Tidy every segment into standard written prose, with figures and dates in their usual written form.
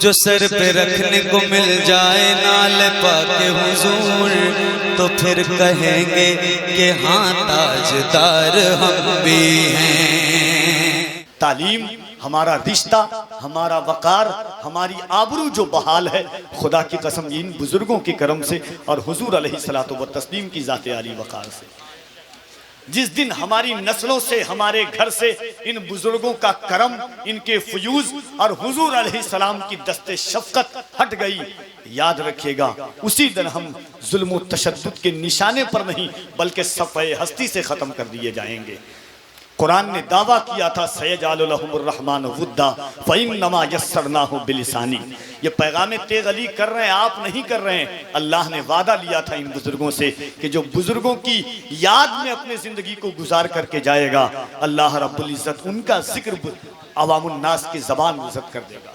جو سر پہ رکھنے کو مل جائے نال پاک حضور تو پھر کہیں گے کہ ہاں تاجدار ہم بھی ہیں۔ تعلیم ہمارا رشتہ، ہمارا وقار، ہماری آبرو جو بحال ہے، خدا کی قسم ان بزرگوں کے کرم سے اور حضور علیہ الصلوۃ والتسلیم کی ذات عالی وقار سے۔ جس دن ہماری نسلوں سے، ہمارے گھر سے ان بزرگوں کا کرم، ان کے فیوز اور حضور علیہ السلام کی دست شفقت ہٹ گئی، یاد رکھیے گا اسی دن ہم ظلم و تشدد کے نشانے پر نہیں بلکہ صفحہ ہستی سے ختم کر دیے جائیں گے۔ قرآن نے دعویٰ کیا تھا سَيَجْعَلُ لَهُمُ الرَّحْمَنُ وُدًّا فَإِنَّمَا يَسَّرْنَاهُ بِلِسَانِهِ۔ یہ پیغام تغلی کر رہے ہیں، آپ نہیں کر رہے ہیں۔ اللہ نے وعدہ لیا تھا ان بزرگوں سے کہ جو بزرگوں کی یاد میں اپنے زندگی کو گزار کر کے جائے گا، اللہ رب العزت ان کا ذکر عوام الناس کی زبان عزت کر دے گا۔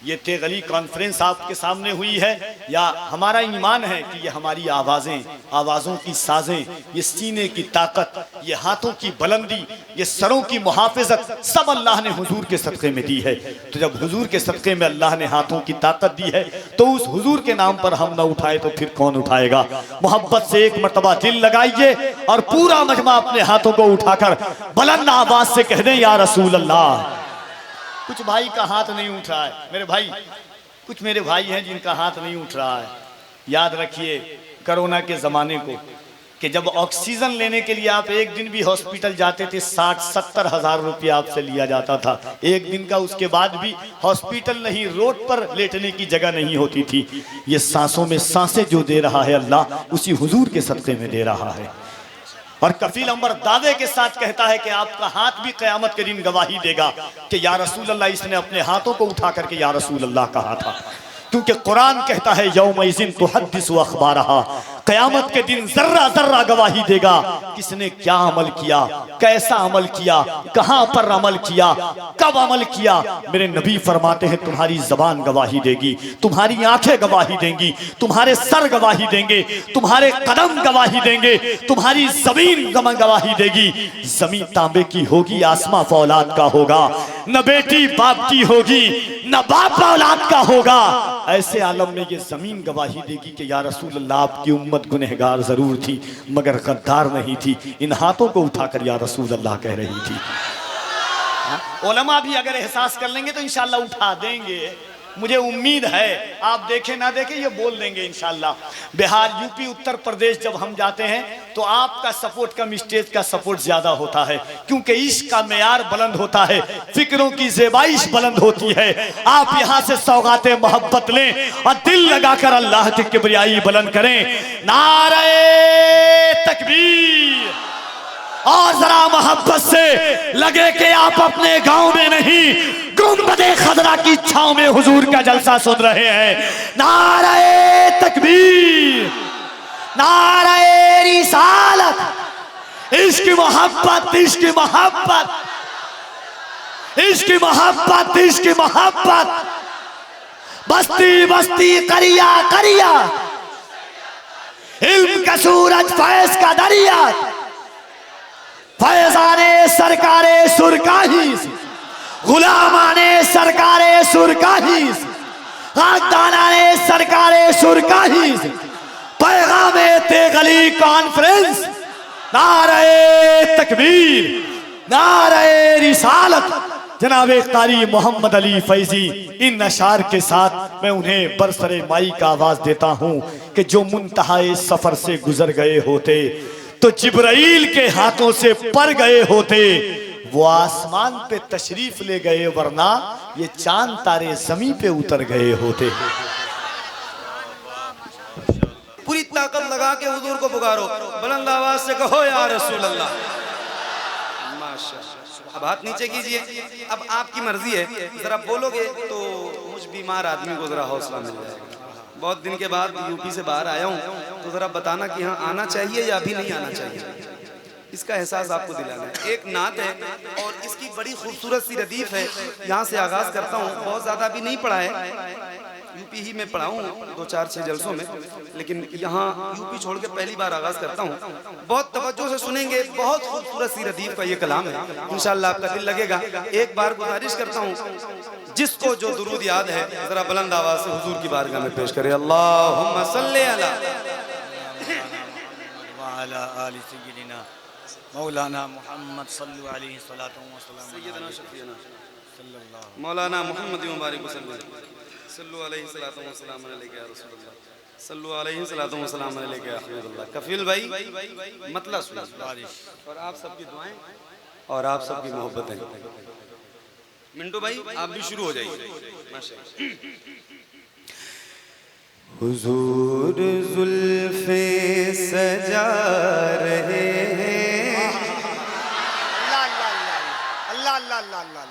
یہ تغلی کانفرنس آپ کے سامنے ہوئی ہے، یا ہمارا ایمان ہے کہ یہ ہماری آوازیں، آوازوں کی سازیں، یہ سینے کی طاقت، یہ ہاتھوں کی بلندی، یہ سروں کی محافظت سب اللہ نے حضور کے صدقے میں دی ہے۔ تو جب حضور کے صدقے میں اللہ نے ہاتھوں کی طاقت دی ہے تو اس حضور کے نام پر ہم نہ اٹھائے تو پھر کون اٹھائے گا؟ محبت سے ایک مرتبہ دل لگائیے اور پورا مجمع اپنے ہاتھوں کو اٹھا کر بلند آواز سے کہہ دیں یا رسول اللہ۔ کچھ بھائی کا ہاتھ نہیں اٹھ رہا ہے میرے بھائی، کچھ میرے بھائی ہیں جن کا ہاتھ نہیں اٹھ رہا ہے۔ یاد رکھیے کرونا کے زمانے کو کہ جب آکسیجن لینے کے لیے آپ ایک دن بھی ہاسپٹل جاتے تھے 60-70 ہزار روپیہ آپ سے لیا جاتا تھا ایک دن کا، اس کے بعد بھی ہاسپٹل نہیں، روڈ پر لیٹنے کی جگہ نہیں ہوتی تھی۔ یہ سانسوں میں سانسیں جو دے رہا ہے اللہ اسی حضور کے صدقے میں دے رہا ہے۔ اور کفیل امبر دعوے کے ساتھ کہتا ہے کہ آپ کا ہاتھ بھی قیامت کے دن گواہی دے گا کہ یا رسول اللہ، اس نے اپنے ہاتھوں کو اٹھا کر کے یا رسول اللہ کہا تھا، کیونکہ قرآن کہتا ہے یومئذ تحدث اخبارہا، قیامت کے دن ذرہ ذرہ گواہی دے گا کس نے کیا عمل کیا، کیسا عمل کیا، کہاں پر عمل کیا، کب عمل کیا۔ میرے نبی فرماتے ہیں تمہاری زبان گواہی دے گی، تمہاری آنکھیں گواہی دیں گی، تمہارے سر گواہی دیں گے، تمہارے قدم گواہی دیں گے، تمہاری زمین گواہی دے گی۔ زمین تانبے کی ہوگی، آسمان فولاد کا ہوگا، نہ بیٹی باپ کی ہوگی نہ باپ اولاد کا ہوگا۔ ایسے عالم میں یہ زمین گواہی دے گی کہ یا رسول اللہ آپ کی امت گنہگار ضرور تھی مگر غدار نہیں تھی۔ ان ہاتھوں کو اٹھا کر یا رسول اللہ کہہ رہی تھی۔ علماء بھی اگر احساس کر لیں گے تو انشاءاللہ اٹھا دیں گے، مجھے امید ہے۔ آپ دیکھیں نہ دیکھیں یہ بول دیں گے انشاءاللہ۔ بہار، یوپی، اتر پردیش جب ہم جاتے ہیں تو آپ کا سپورٹ کم، اسٹیج کا سپورٹ زیادہ ہوتا ہے، کیونکہ عشق کا معیار بلند ہوتا ہے، فکروں کی زیبائش بلند ہوتی ہے۔ آپ یہاں سے سوغات محبت لیں اور دل لگا کر اللہ کی کبریائی بلند کریں۔ نعرہ تکبیر! اور ذرا محبت سے لگے کہ آپ اپنے گاؤں میں نہیں گنبد خضرا کی چھاؤں میں حضور کا جلسہ سن رہے ہیں۔ نعرہ تکبیر! نعرہ رسالت! عشق محبت، عشق محبت، عشق محبت، عشق محبت، بستی بستی، قریہ قریہ، علم کا سورج، فیض کا دریا، فیضان سرکار سرکاہی، غلامان سرکار سرکاہی، خاکدانان سرکار سرکاہی، پیغام تغلی کانفرنس، نعرہ تکبیر، نعرہ رسالت۔ جناب قاری محمد علی فیضی ان اشعار کے ساتھ میں انہیں برسر مائی کا آواز دیتا ہوں کہ جو منتہائے سفر سے گزر گئے ہوتے تو جبرائیل کے ہاتھوں سے پر گئے ہوتے، وہ آسمان پہ تشریف لے گئے ورنہ یہ چاند تارے زمین پہ اتر گئے ہوتے۔ پوری طاقت لگا کے حضور کو پکارو، بلند آواز سے کہو یا رسول اللہ۔ ماشاءاللہ۔ اب ہاتھ نیچے کیجئے، اب آپ کی مرضی ہے، ذرا بولو گے تو مجھ بیمار آدمی کو ذرا حوصلہ مل جائے گا۔ بہت دن کے بعد یوپی سے باہر آیا ہوں تو ذرا بتانا کہ ہاں آنا چاہیے یا ابھی نہیں آنا چاہیے، اس کا احساس آپ کو دلانا ہے۔ ایک نعت ہے اور اس کی بڑی خوبصورت سی ردیف ہے، یہاں سے آغاز کرتا ہوں۔ بہت زیادہ بھی نہیں پڑھا ہے، یوپی ہی میں پڑھا ہوں 2-4-6 جلسوں میں، لیکن یہاں یوپی چھوڑ کے پہلی بار آغاز کرتا ہوں۔ بہت توجہ سے سنیں گے، بہت خوبصورت سی ردیف کا یہ کلام ہے، انشاءاللہ آپ کا دل لگے گا۔ ایک بار گزارش کرتا ہوں جس کو جو درود یاد ہے ذرا بلند آواز سے حضور کی بارگاہ میں پیش کرے. اللہم صلی علی وعلی آل سیدنا مولانا محمد صلی علیہ وسلم. سیدنا شفیعنا صلی اللہ مولانا محمد مبارک وسلم. صلو علیہ الصلوۃ والسلام علیک یا رسول اللہ. صلو علیہ الصلوۃ والسلام علیک یا حبیب اللہ. کفیل بھائی مطلب سنیں اور آپ سب کی دعائیں اور آپ سب کی محبتیں. منٹو بھائی آپ بھی شروع ہو جائیے. حضور زلف سجا رہے ہیں. اللہ اللہ اللہ اللہ.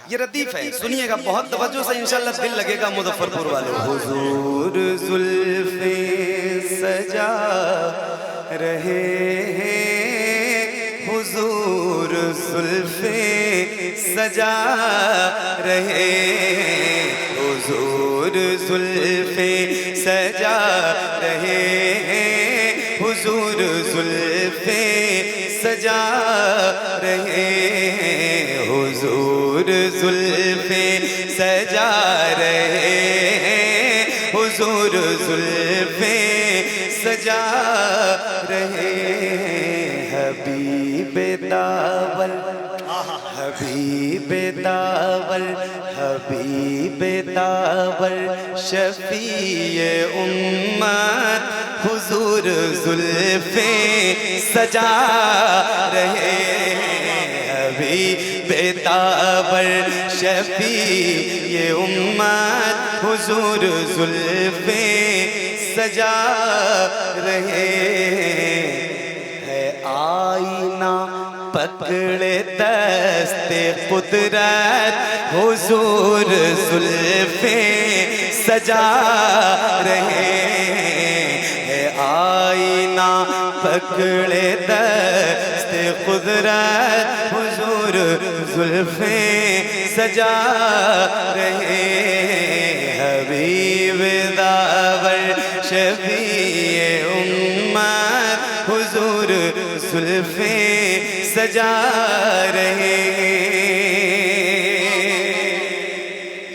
یہ ردیف ہے, سنیے گا بہت توجہ سے, انشاءاللہ دل لگے گا مظفرپور والے. حضور زلف سجا رہے ہیں, حضور زلف سجا رہے ہیں, حضور زلف سجا رہے ہیں, حضور زلف سجا رہے ہیں, حضور زلف سجا رہے ہیں, حضور زلف سجا رہے ہیں. حبیب داول حبیب داول حبیب داول شفیع امت, حضور زلف سجا رہے ہیں. حبیب داول شفیع امت, حضور زلف سجا رہے ہیں. آئینہ پکڑے دست قدرت, حضور زلف سجا رہے ہیں. آئینہ پکڑے دست قدرت, حضور زلف سجا رہے ہیں. حبیب داول شفیع امت, حضور زلف سجا رہے ہیں.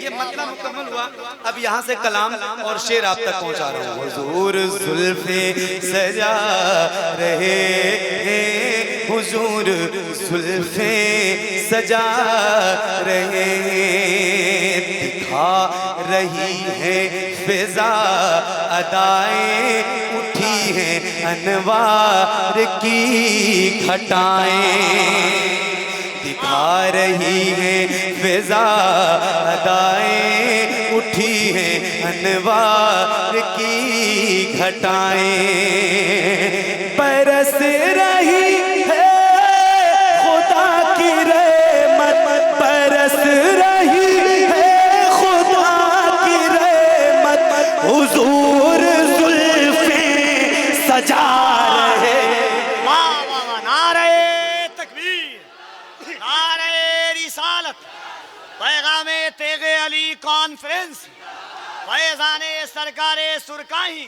یہ مطلب مکمل ہوا. اب یہاں سے کلام اور شعر آپ تک پہنچا رہا ہوں. حضور زلف سجا رہے ہیں, حضور زلف سجا رہے ہیں. دکھا رہی ہے فضا ادائیں, اٹھی ہیں انوار کی گھٹائیں. دکھا رہی ہے فضا ادائیں, اٹھی ہیں انوار کی گھٹائیں. برس رہی ہے خدا کی رحمت, برس رہی ہے خدا کی رحمت, حضور زلف سجا رہے. نعرہ تکبیر, نعرہ رسالت, پیغام تیغ علی کانفرنس, فیضان سرکار سرکائی,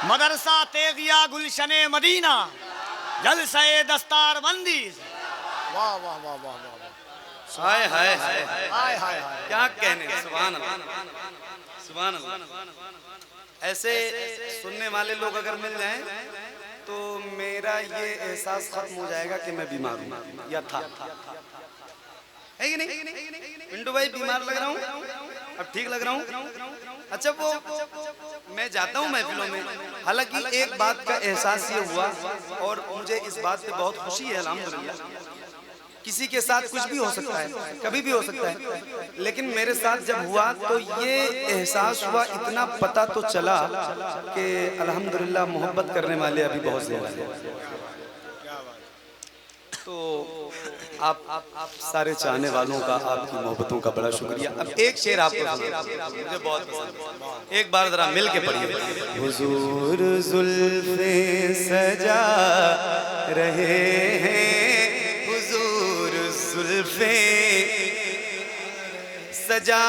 مدرسہ تیغیہ گلشن مدینہ, جلسہ دستار بندی. واہ واہ واہ واہ واہ, ہائے ہائے ہائے ہائے ہائے, کیا کہنے. سبحان اللہ سبحان اللہ. ایسے سننے والے لوگ اگر مل جائیں تو میرا یہ احساس ختم ہو جائے گا کہ میں بیمار ہوں یا تھا. ہے کہ نہیں منٹو بھائی؟ بیمار لگ رہا ہوں, اب ٹھیک لگ رہا ہوں. اچھا وہ میں جاتا ہوں محفلوں میں, حالانکہ ایک بات کا احساس یہ ہوا اور مجھے اس بات پہ بہت خوشی ہے الحمدللہ. کسی کے ساتھ کچھ بھی ہو سکتا ہے, کبھی بھی ہو سکتا ہے, لیکن میرے ساتھ جب ہوا تو یہ احساس ہوا, اتنا پتہ تو چلا کہ الحمدللہ محبت کرنے والے ابھی بہت زیادہ ہیں. تو آپ سارے چاہنے والوں کا, آپ کی محبتوں کا بڑا شکریہ. اب ایک شعر آپ کو مجھے بہت پسند, ایک بار ذرا مل کے پڑھیے. حضور زلف سجا رہے ہیں, حضور زلف سجا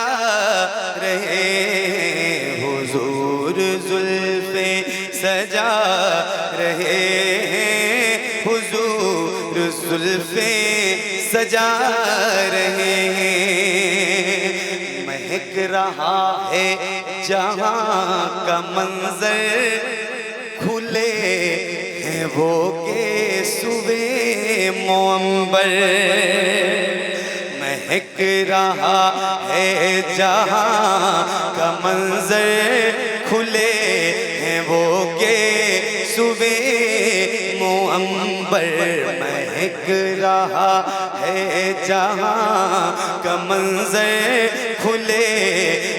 رہے ہیں, حضور زلف سجا رہے ہیں, حضور زلف سجا رہے ہیں. رہا ہے جہاں کا منظر کھلے ہیں وہ گیسوئے منبر مہک رہا ہے جہاں کا منظر کھلے ہیں وہ گیسوئے منبر مہک رہا ہے جہاں کا منظر کھلے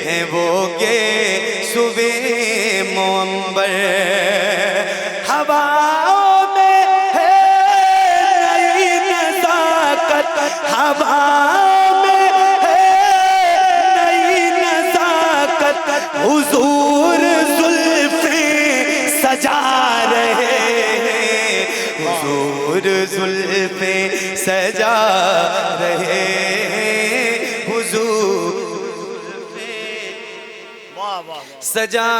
ہیں وہ گیسوئے منبر ہواؤں میں ہے نئی نزاکت ہواؤں میں ہے نئی نزاکت حضور زلفیں سجا رہے ہیں حضور زلفیں سجا رہے ہیں حضور سجا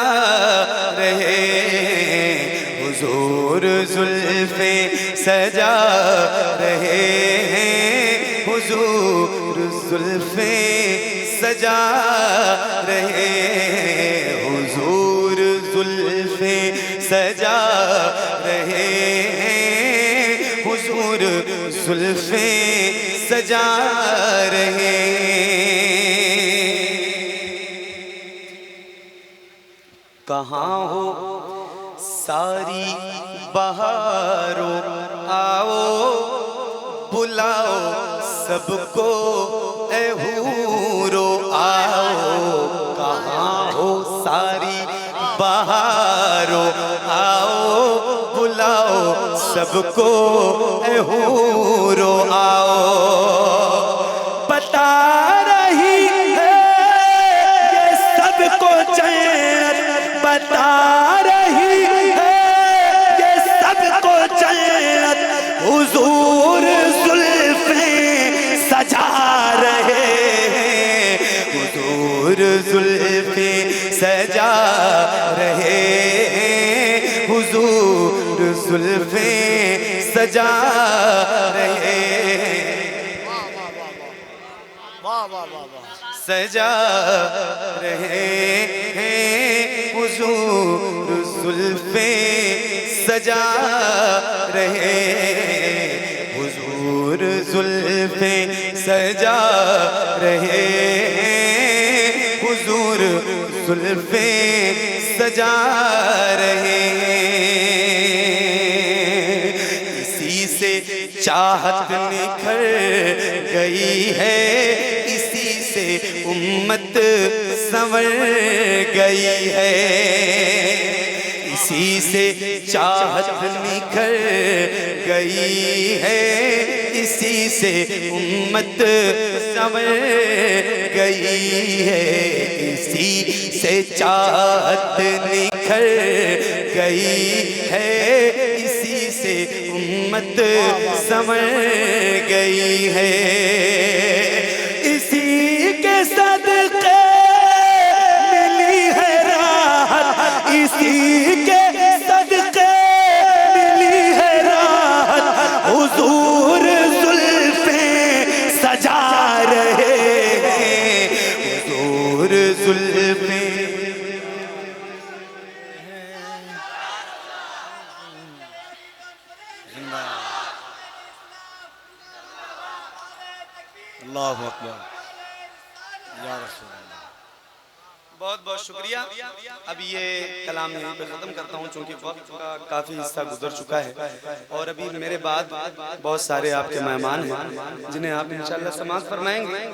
رہے ہیں حضور زلفیں سجا رہے ہیں حضور زلفیں سجا رہے ہیں حضور زلفیں سجا رہے ہیں حضور زلفیں سجا رہے ہیں کہاں ہو ساری بہاروں آؤ بلاؤ سب کو اے حورو آؤ کہاں ہو ساری بہاروں آؤ بلاؤ سب کو اے حورو آؤ بتا رہی ہے یہ سب کو جنت بتا رہی ہے یہ سب کو جنت حضور زلفیں سجا رہے ہیں حضور زلفیں سجا رہے ہیں حضور زلفیں سجا رہے ہیں سجا رہے ہیں حضور زلفیں سجا رہے ہیں حضور زلفیں سجا رہے ہیں حضور زلفیں سجا رہے ہیں اسی سے چاہت نکھر گئی ہے اسی سے امت سنور گئی ہے اسی سے چاہت نکھر گئی ہے اسی سے امت سنور گئی ہے اسی سے چاہت نکھر گئی ہے اسی سے امت سنور گئی ہے اسی کے صدقے ملی ہے راحت اسی کے صدقے ملی ہے راحت حضور زلفیں سجا رہے ہیں حضور زلفیں اللہ اکبر یا رسول اللہ بہت بہت شکریہ اب یہ کلام یہیں پہ ختم کرتا ہوں چونکہ وقت کا کافی حصہ گزر چکا ہے اور ابھی میرے بعد بہت سارے آپ کے مہمان ہیں جنہیں آپ انشاءاللہ سماعت فرمائیں گے